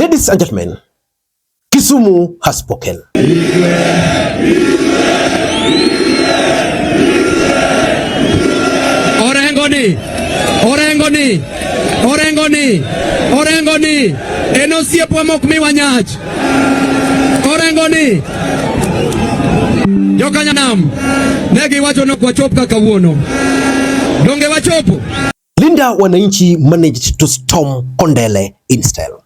Ladies and gentlemen, Kisumu has spoken. Orengo ni enosie po Makwiny Wanachi. Orengo ni Jokanyanam negi wacho no kwachop kaka wuono donge wachopo. Linda Wananchi managed to storm Kondele in style.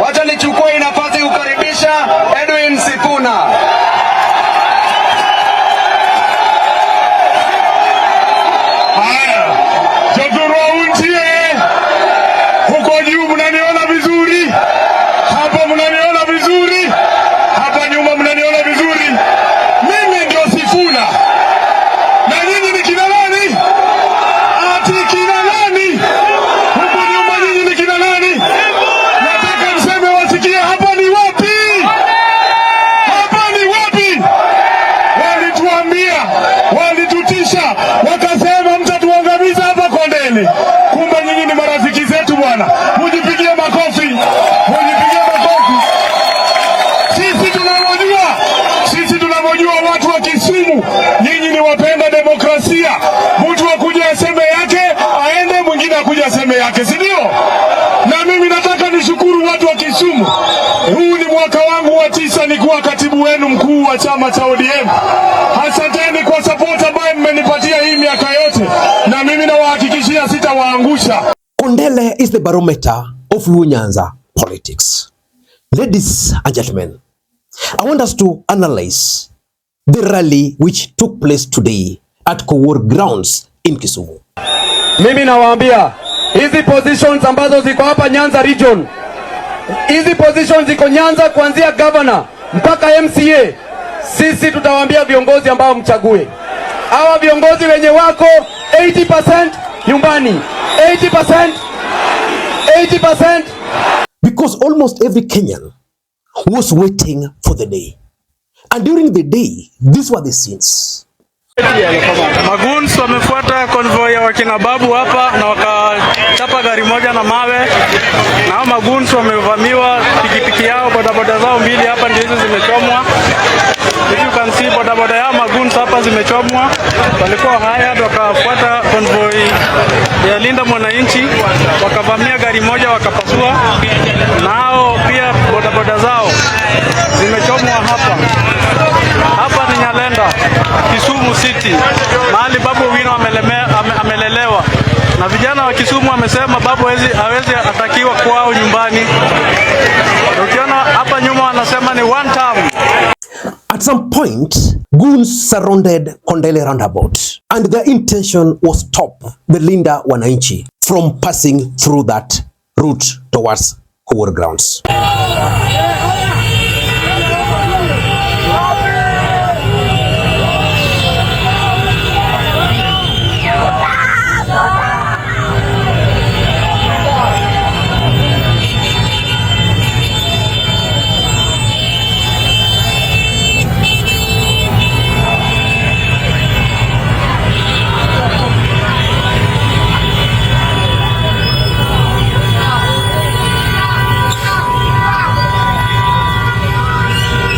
Wacha nichukue nafasi kukaribisha Edwin Sifuna. Kumbe nyinyi ni marafiki zetu bwana. Mujipigie makofi. Mujipigie makofi. Sisi tunamojua watu wa Kisumu, nyinyi ni wapenda demokrasia. Mtu akuja aseme yake, aende, mwingine akuja aseme yake, si ndio? Na mimi nataka nishukuru watu wa Kisumu. Huu ni mwaka wangu wa 9 nikuwa katibu wenu mkuu wa chama cha ODM. Asanteni kwa support ambayo mmenipatia hii miaka yote. Na mimi nawahakikishia sitawaangusha. Kondele is the barometer of Nyanza politics. Ladies and gentlemen, I want us to analyze the rally which took place today at Kowor grounds in Kisumu. Mimi nawaambia hizi positions ambazo ziko hapa Nyanza region, hizi positions ziko Nyanza kuanzia governor mpaka MCA, sisi tutawaambia viongozi ambao mchague. Hawa viongozi wenye wako 80% nyumbani, 80%. Because almost every Kenyan was waiting for the day. And during the day, these were the scenes. Maguns wamefuata convoy ya wakina Babu hapa na wakachapa gari moja na mawe. Na hao maguns wamevamiwa pikipiki yao, bodaboda zao mbili hapa ndizo zimechomwa. If you can see bodaboda ya maguns hapa zimechomwa. Walikuwa haya wakafuata convoy ya Linda Wananchi, wakavamia gari moja wakapasua. Nao pia bodaboda zao zimechomwa hapa. Hapa ni Nyalenda, Kisumu City, mahali Babu Owino amelelewa. Na vijana wa Kisumu wamesema Babu hawezi atakiwa kwao nyumbani. Ukiona hapa nyuma wanasema ni one term. At some point, goons surrounded Kondele roundabout and their intention was to stop the Linda Wananchi from passing through that route towards Kowor grounds.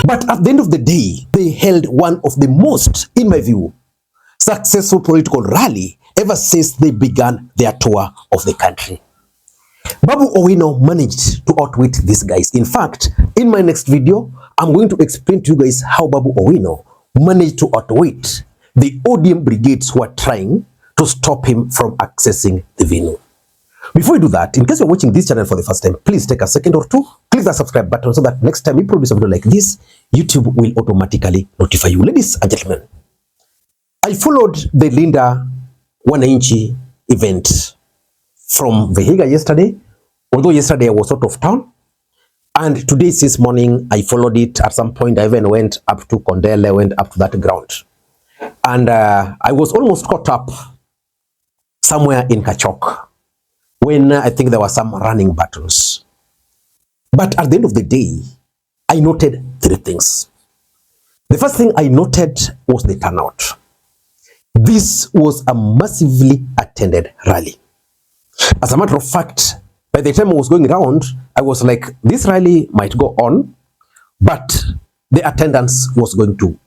But at the end of the day, they held one of the most, in my view, successful political rally ever since they began their tour of the country. Babu Owino managed to outwit these guys. In fact, in my next video, I'm going to explain to you guys how Babu Owino managed to outwit the ODM brigades who are trying to stop him from accessing the venue. Before we do that, in case you're watching this channel for the first time, please take a second or two, click that subscribe button so that next time we produce a video like this, YouTube will automatically notify you. Ladies and gentlemen, I followed the Linda Wananchi event from Vihiga yesterday, although yesterday I was out of town. And today, since morning, I followed it. At some point, I even went up to Kondele, went up to that ground. And I was almost caught up somewhere in Kachok, when I think there were some running battles. But at the end of the day, I noted 3 things. The first thing I noted was the turnout. This was a massively attended rally. As a matter of fact, By the time I was going around, I was like, this rally might go on, but the attendance was going to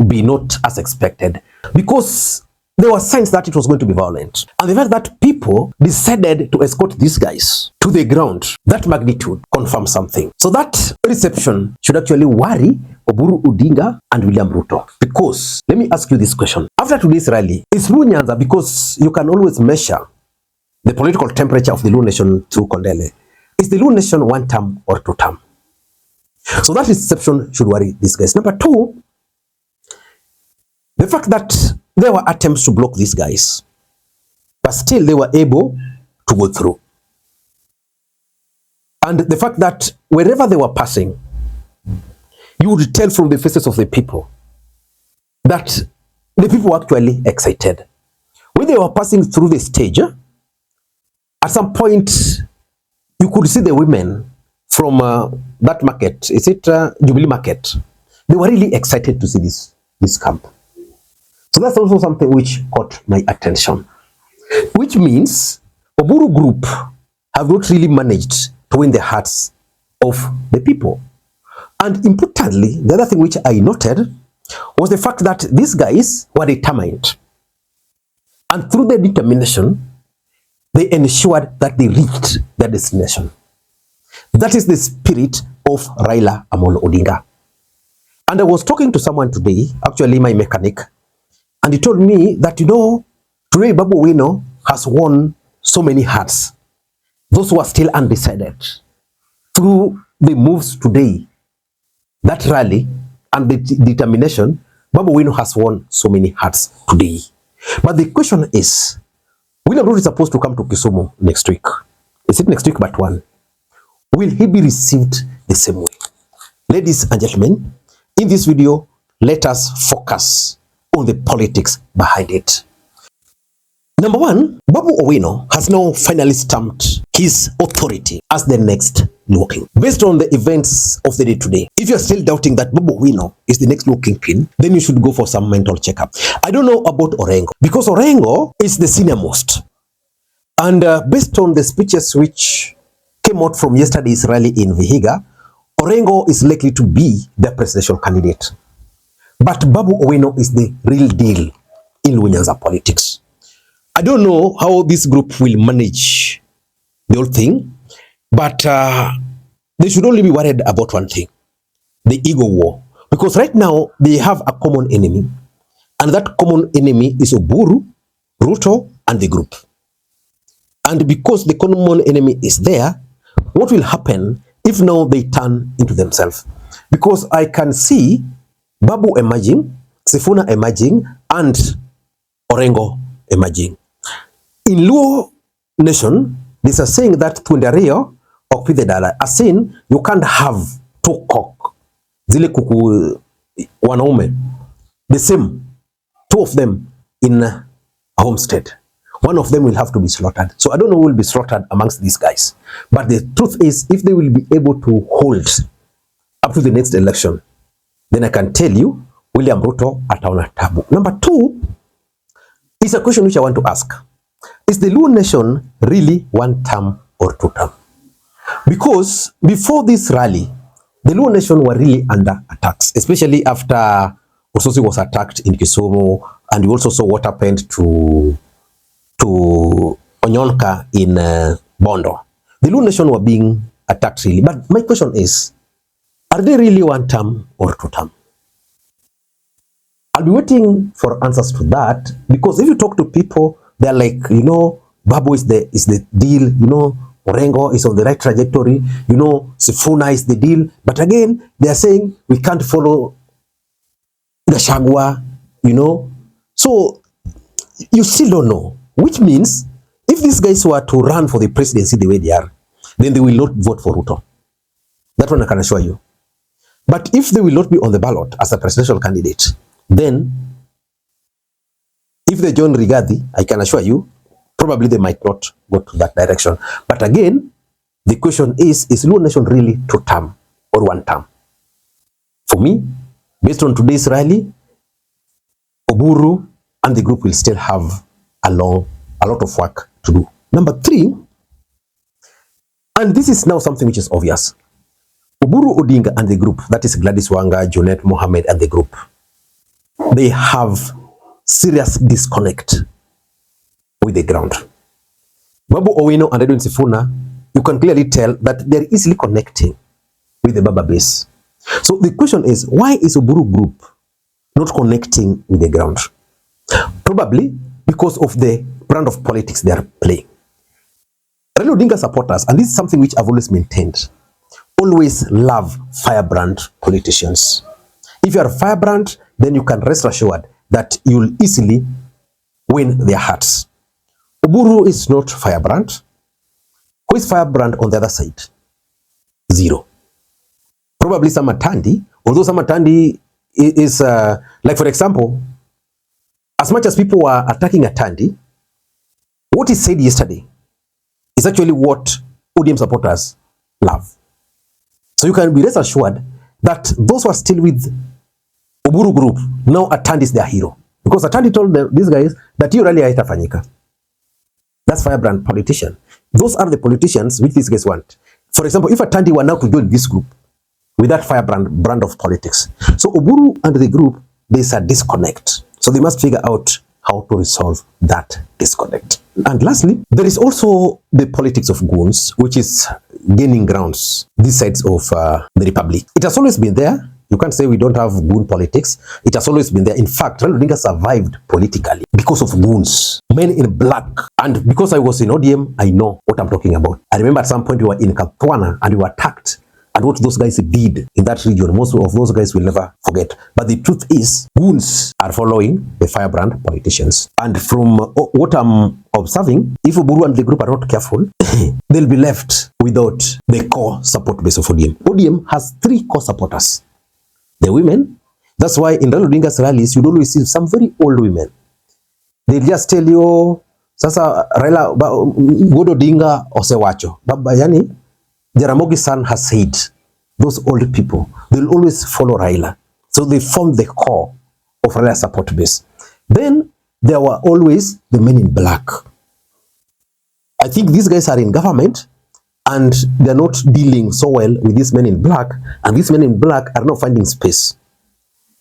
be not as expected because there were signs that it was going to be violent. And the fact that people decided to escort these guys to the ground, that magnitude confirms something. So that reception should actually worry Oburu Oginga and William Ruto. Because, let me ask you this question. After today's rally, is Luo Nyanza, because you can always measure the political temperature of the Luo nation through Kondele, is the Luo nation 1 term or 2 term? So that reception should worry these guys. Number 2, the fact that there were attempts to block these guys, but still they were able to go through. And the fact that wherever they were passing, you would tell from the faces of the people that the people were actually excited. When they were passing through the stage, at some point, you could see the women from that market. Is it Jubilee Market? They were really excited to see this camp. So that's also something which caught my attention. Which means Oburu Group have not really managed to win the hearts of the people. And importantly, the other thing which I noted was the fact that these guys were determined. And through their determination, they ensured that they reached their destination. That is the spirit of Raila Amolo Odinga. And I was talking to someone today, actually my mechanic, and he told me that, today Babu Owino has won so many hearts. Those who are still undecided. Through the moves today, that rally and the determination, Babu Owino has won so many hearts today. But the question is, William Ruto is supposed to come to KISUMU next week. Is it next week but 1? Will he be received the same way? Ladies and gentlemen, in this video, let us focus on the politics behind it. Number 1, Babu Owino has now finally stamped his authority as the next Luo King. Based on the events of the day today, if you're still doubting that Babu Owino is the next Luo Kingpin, then you should go for some mental checkup. I don't know about Orengo, because Orengo is the senior most. And based on the speeches which came out from yesterday's rally in Vihiga, Orengo is likely to be the presidential candidate. But Babu Owino is the real deal in Luo Nyanza politics. I don't know how this group will manage the whole thing, but they should only be worried about one thing, the ego war. Because right now, they have a common enemy, and that common enemy is Oburu, Ruto, and the group. And because the common enemy is there, what will happen if now they turn into themselves? Because I can see Babu emerging, Sifuna emerging, and Orengo emerging. In Luo nation, there's a saying that Tundario or Pidedala, a saying you can't have 2 cock. Zile kuku wanaume. The same, 2 of them in a homestead. One of them will have to be slaughtered. So I don't know who will be slaughtered amongst these guys. But the truth is, if they will be able to hold up to the next election, then I can tell you, William Ruto ataona tabu. Number 2 is a question which I want to ask. Is the Luo nation really 1 term or 2 term? Because before this rally, the Luo nation were really under attacks, especially after Ososi was attacked in KISUMU, and you also saw what happened to Onyonka in Bondo. The Luo nation were being attacked really. But my question is, are they really 1 term or 2 term? I'll be waiting for answers to that, because if you talk to people, they're like, Babu is the deal, Orengo is on the right trajectory, Sifuna is the deal. But again, they are saying we can't follow Gachagua, So you still don't know. Which means, if these guys were to run for the presidency the way they are, then they will not vote for Ruto. That one I can assure you. But if they will not be on the ballot as a presidential candidate, then if they join Rigathi, I can assure you, probably they might not go to that direction. But again, the question is Luo nation really 2 term or 1 term? For me, based on today's rally, Oburu and the group will still have a lot of work to do. Number 3, And this is now something which is obvious. Oburu Oginga and the group, that is Gladys Wanga, Junet Mohammed and the group, they have serious disconnect with the ground. Babu Owino and Edwin Sifuna, you can clearly tell that they're easily connecting with the Baba base. So the question is, why is Oburu group not connecting with the ground? Probably because of the brand of politics they are playing. Raila Odinga supporters, and this is something which I've always maintained, always love firebrand politicians. If you are a firebrand, then you can rest assured that you'll easily win their hearts. Oburu is not firebrand. Who is firebrand on the other side? Zero. Probably some Atandi, although some Atandi is, like for example, as much as people were attacking Atandi, what he said yesterday is actually what ODM supporters love. So you can be rest assured that those who are still with Oburu group, now Atandi is their hero. Because Atandi told these guys that you really haitafanyika. That's firebrand politician. Those are the politicians which these guys want. For example, if Atandi were now to join this group with that firebrand brand of politics. So Oburu and the group, there's a disconnect. So they must figure out how to resolve that disconnect. And lastly, there is also the politics of goons, which is gaining grounds these sides of the republic. It has always been there. You can't say we don't have goon politics. It has always been there. In fact, Raila Odinga survived politically because of goons, men in black. And because I was in ODM, I know what I'm talking about. I remember at some point we were in Katwana and we were attacked. And what those guys did in that region, most of those guys will never forget. But the truth is, goons are following the firebrand politicians. And from what I'm observing, if Oburu and the group are not careful, they'll be left without the core support base of ODM. ODM has 3 core supporters. The women. That's why in Raila Odinga's rallies, you'd always see some very old women. They'll just tell you, Sasa Raila, Godo Odinga Osewacho. Baba yani, Jaramogi son has said, those old people, they'll always follow Raila. So they form the core of Raila's support base. Then there were always the men in black. I think these guys are in government and they're not dealing so well with these men in black, and these men in black are not finding space.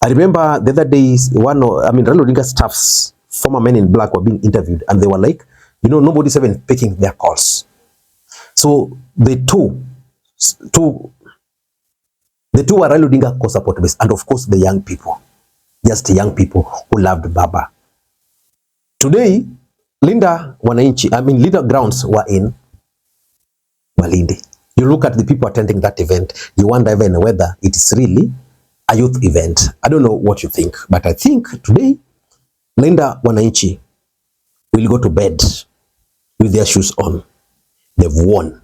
I remember the other day, Raila Odinga staff's former men in black were being interviewed and they were like, nobody's even picking their calls. So the two were Raila Odinga co-support base, and of course the young people, just young people who loved Baba. Today, Linda Wananchi, Linda grounds were in Malindi. You look at the people attending that event, you wonder even whether it is really a youth event. I don't know what you think, but I think today, Linda Wananchi will go to bed with their shoes on. They've won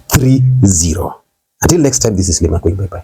3-0. Until next time, this is Makwiny. Bye-bye.